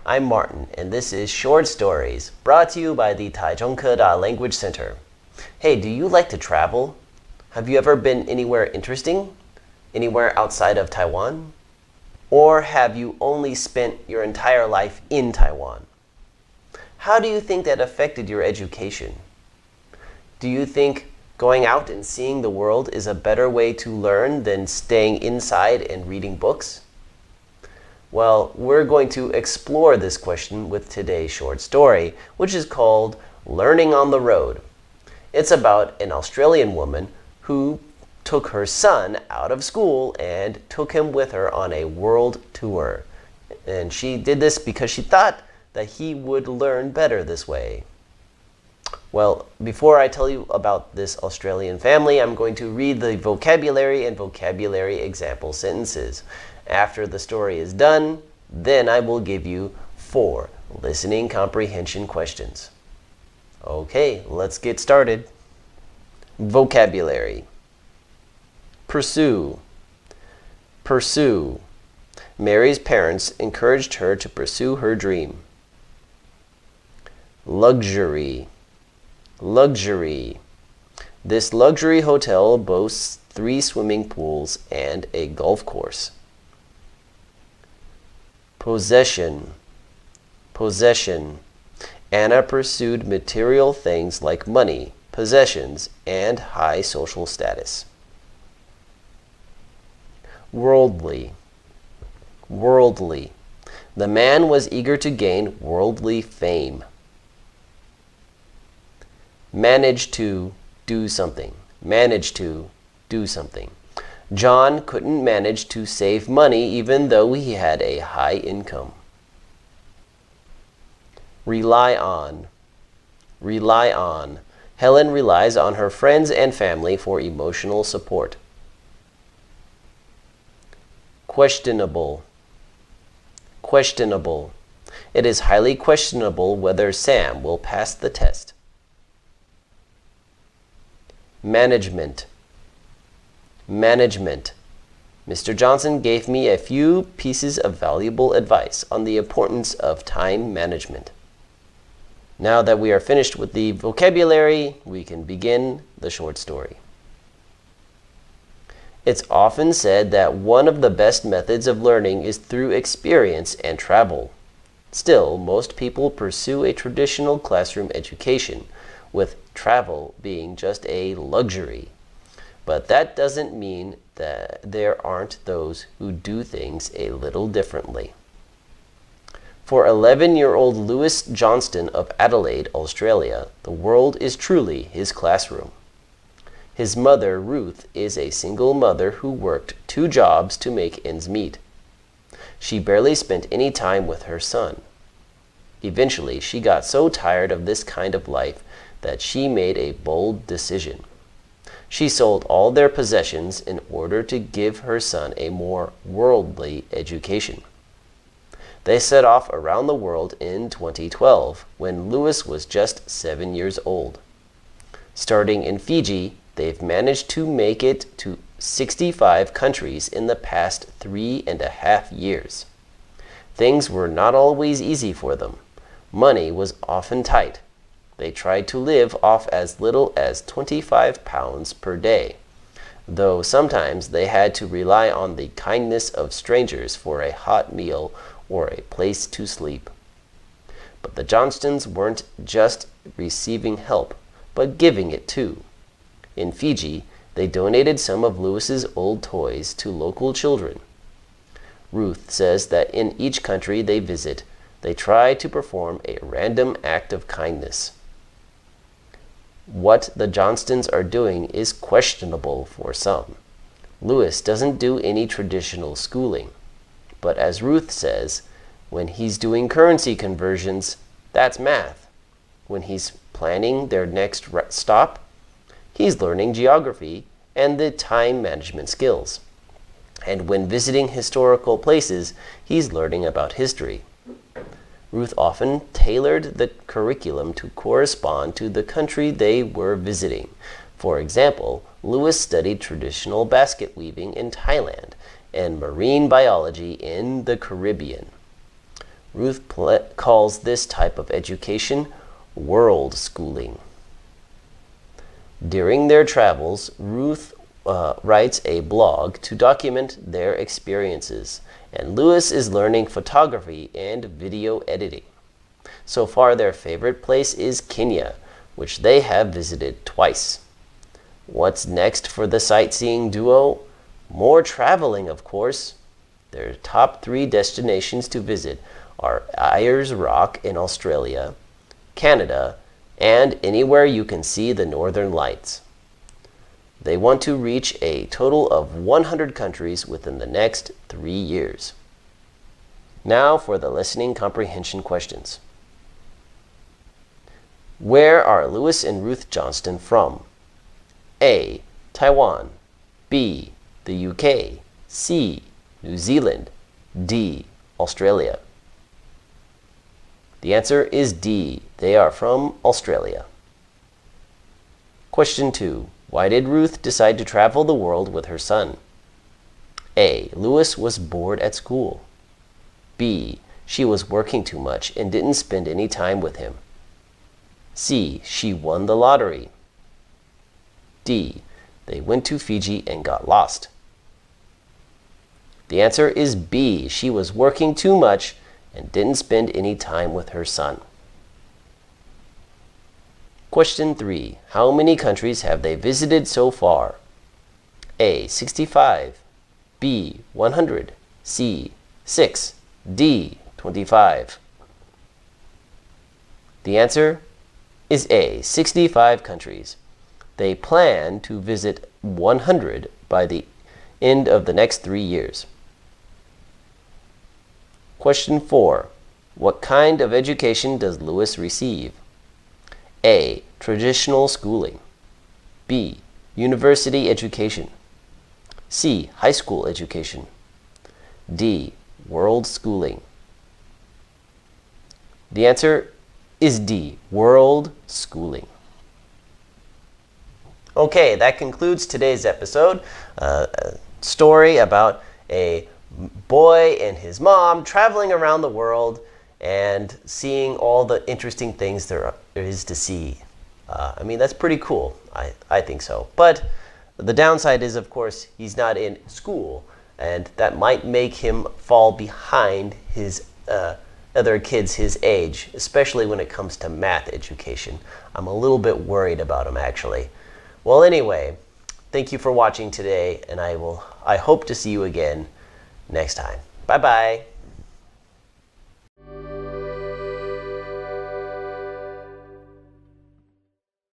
I'm Martin, and this is Short Stories, brought to you by the Taichung Language Center. Hey, do you like to travel? Have you ever been anywhere interesting? Anywhere outside of Taiwan? Or have you only spent your entire life in Taiwan? How do you think that affected your education? Do you think going out and seeing the world is a better way to learn than staying inside and reading books? Well, we're going to explore this question with today's short story, which is called Learning on the Road. It's about an Australian woman who took her son out of school and took him with her on a world tour. And she did this because she thought that he would learn better this way. Well, before I tell you about this Australian family, I'm going to read the vocabulary and vocabulary example sentences. After the story is done, then I will give you 4 listening comprehension questions. Okay, let's get started. Vocabulary. Pursue. Pursue. Mary's parents encouraged her to pursue her dream. Luxury. Luxury. This luxury hotel boasts 3 swimming pools and a golf course. Possession. Possession. Anna pursued material things like money, possessions, and high social status. Worldly. Worldly. The man was eager to gain worldly fame. Manage to do something. Manage to do something. John couldn't manage to save money even though he had a high income. Rely on. Rely on. Helen relies on her friends and family for emotional support. Questionable. Questionable. It is highly questionable whether Sam will pass the test. Management. Management. Mr. Johnson gave me a few pieces of valuable advice on the importance of time management. Now that we are finished with the vocabulary, we can begin the short story. It's often said that one of the best methods of learning is through experience and travel. Still, most people pursue a traditional classroom education, with travel being just a luxury. But that doesn't mean that there aren't those who do things a little differently. For 11-year-old Lewis Johnston of Adelaide, Australia, the world is truly his classroom. His mother, Ruth, is a single mother who worked 2 jobs to make ends meet. She barely spent any time with her son. Eventually, she got so tired of this kind of life that she made a bold decision. She sold all their possessions in order to give her son a more worldly education. They set off around the world in 2012, when Lewis was just 7 years old. Starting in Fiji, they've managed to make it to 65 countries in the past 3.5 years. Things were not always easy for them. Money was often tight. They tried to live off as little as 25 pounds per day, though sometimes they had to rely on the kindness of strangers for a hot meal or a place to sleep. But the Johnstons weren't just receiving help, but giving it too. In Fiji, they donated some of Lewis's old toys to local children. Ruth says that in each country they visit, they try to perform a random act of kindness. What the Johnstons are doing is questionable for some. Lewis doesn't do any traditional schooling. But as Ruth says, when he's doing currency conversions, that's math. When he's planning their next stop, he's learning geography and the time management skills. And when visiting historical places, he's learning about history. Ruth often tailored the curriculum to correspond to the country they were visiting. For example, Lewis studied traditional basket weaving in Thailand and marine biology in the Caribbean. Ruth calls this type of education world schooling. During their travels, Ruth writes a blog to document their experiences, and Louis is learning photography and video editing. So far, their favorite place is Kenya, which they have visited twice. What's next for the sightseeing duo? More traveling, of course. Their top 3 destinations to visit are Ayers Rock in Australia, Canada, and anywhere you can see the Northern Lights. They want to reach a total of 100 countries within the next 3 years. Now for the listening comprehension questions. Where are Louis and Ruth Johnston from? A. Taiwan. B. The UK. C. New Zealand. D. Australia. The answer is D. They are from Australia. Question 2. Why did Ruth decide to travel the world with her son? A. Louis was bored at school. B. She was working too much and didn't spend any time with him. C. She won the lottery. D. They went to Fiji and got lost. The answer is B. She was working too much and didn't spend any time with her son. Question 3. How many countries have they visited so far? A. 65. B. 100. C. 6. D. 25. The answer is A. 65 countries. They plan to visit 100 by the end of the next 3 years. Question 4. What kind of education does Louis receive? A. Traditional schooling. B. University education. C. High school education. D. World schooling. The answer is D. World schooling. Okay, that concludes today's episode. A story about a boy and his mom traveling around the world and seeing all the interesting things there is to see. I mean, that's pretty cool. I think so. But the downside is, of course, he's not in school, and that might make him fall behind his other kids his age, especially when it comes to math education. I'm a little bit worried about him, actually. Well, anyway, thank you for watching today, and I hope to see you again next time. Bye-bye.